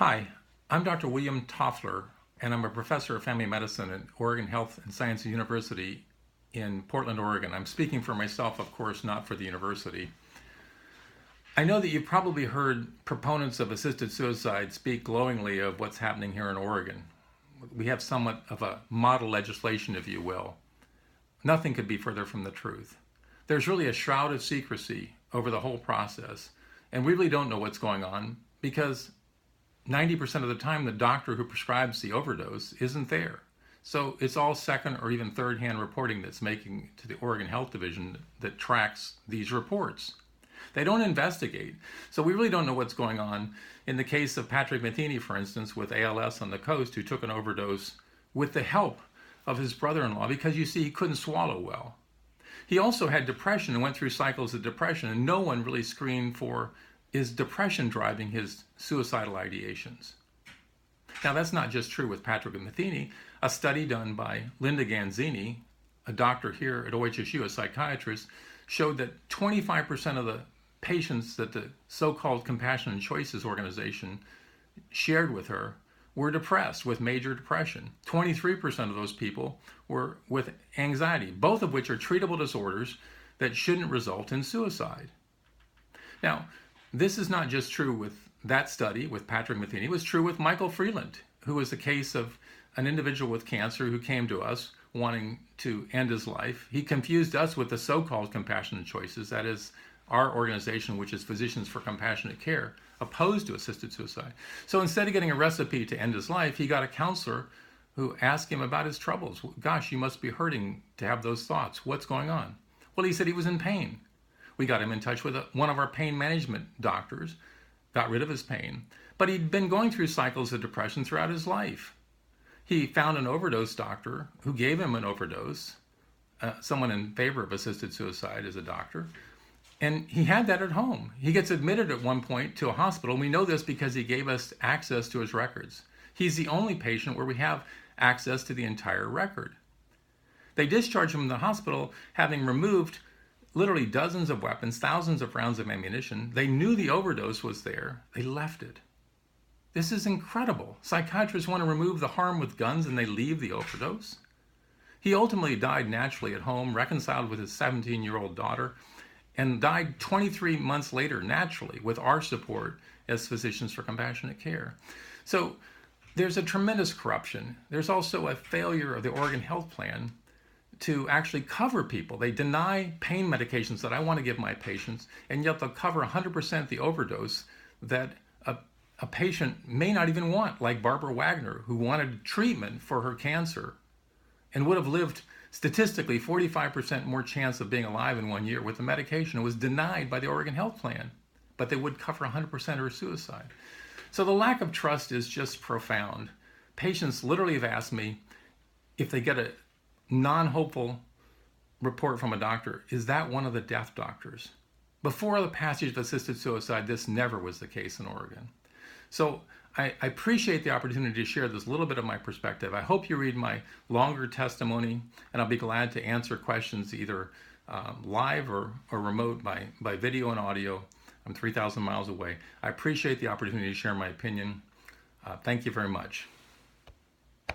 Hi, I'm Dr. William Toffler, and I'm a professor of family medicine at Oregon Health and Science University in Portland, Oregon. I'm speaking for myself, of course, not for the university. I know that you've probably heard proponents of assisted suicide speak glowingly of what's happening here in Oregon. We have somewhat of a model legislation, if you will. Nothing could be further from the truth. There's really a shroud of secrecy over the whole process, and we really don't know what's going on because 90% of the time the doctor who prescribes the overdose isn't there. So it's all second or even third hand reporting that's making to the Oregon Health Division that tracks these reports. They don't investigate. So we really don't know what's going on. In the case of Patrick Matheny, for instance, with ALS on the coast, who took an overdose with the help of his brother-in-law because, you see, he couldn't swallow well. He also had depression and went through cycles of depression, and no one really screened for, is depression driving his suicidal ideations? Now, that's not just true with Patrick Matheny. A study done by Linda Ganzini, a doctor here at OHSU, a psychiatrist, showed that 25% of the patients that the so-called Compassion and Choices organization shared with her were depressed with major depression. 23% of those people were with anxiety, both of which are treatable disorders that shouldn't result in suicide. Now, this is not just true with that study with Patrick Matheny. It was true with Michael Freeland, who was the case of an individual with cancer who came to us wanting to end his life. He confused us with the so-called Compassionate Choices, that is our organization, which is Physicians for Compassionate Care, opposed to assisted suicide. So instead of getting a recipe to end his life, he got a counselor who asked him about his troubles. Gosh, you must be hurting to have those thoughts. What's going on? Well, he said he was in pain. We got him in touch with one of our pain management doctors, got rid of his pain, but he'd been going through cycles of depression throughout his life. He found an overdose doctor who gave him an overdose, someone in favor of assisted suicide as a doctor, and he had that at home. He gets admitted at one point to a hospital. We know this because he gave us access to his records. He's the only patient where we have access to the entire record. They discharged him from the hospital having removed literally dozens of weapons, thousands of rounds of ammunition. They knew the overdose was there. They left it. This is incredible. Psychiatrists want to remove the harm with guns and they leave the overdose. He ultimately died naturally at home, reconciled with his 17-year-old daughter, and died 23 months later naturally with our support as Physicians for Compassionate Care. So there's a tremendous corruption. There's also a failure of the Oregon Health Plan to actually cover people. They deny pain medications that I want to give my patients, and yet they'll cover 100% the overdose that a patient may not even want, like Barbara Wagner, who wanted treatment for her cancer and would have lived statistically 45% more chance of being alive in 1 year with the medication. It was denied by the Oregon Health Plan, but they would cover 100% of her suicide. So the lack of trust is just profound. Patients literally have asked me if they get a non-hopeful report from a doctor, is that one of the death doctors? Before the passage of assisted suicide, this never was the case in Oregon. So I appreciate the opportunity to share this little bit of my perspective. I hope you read my longer testimony, and I'll be glad to answer questions either live or remote by video and audio. I'm 3,000 miles away. I appreciate the opportunity to share my opinion. Thank you very much.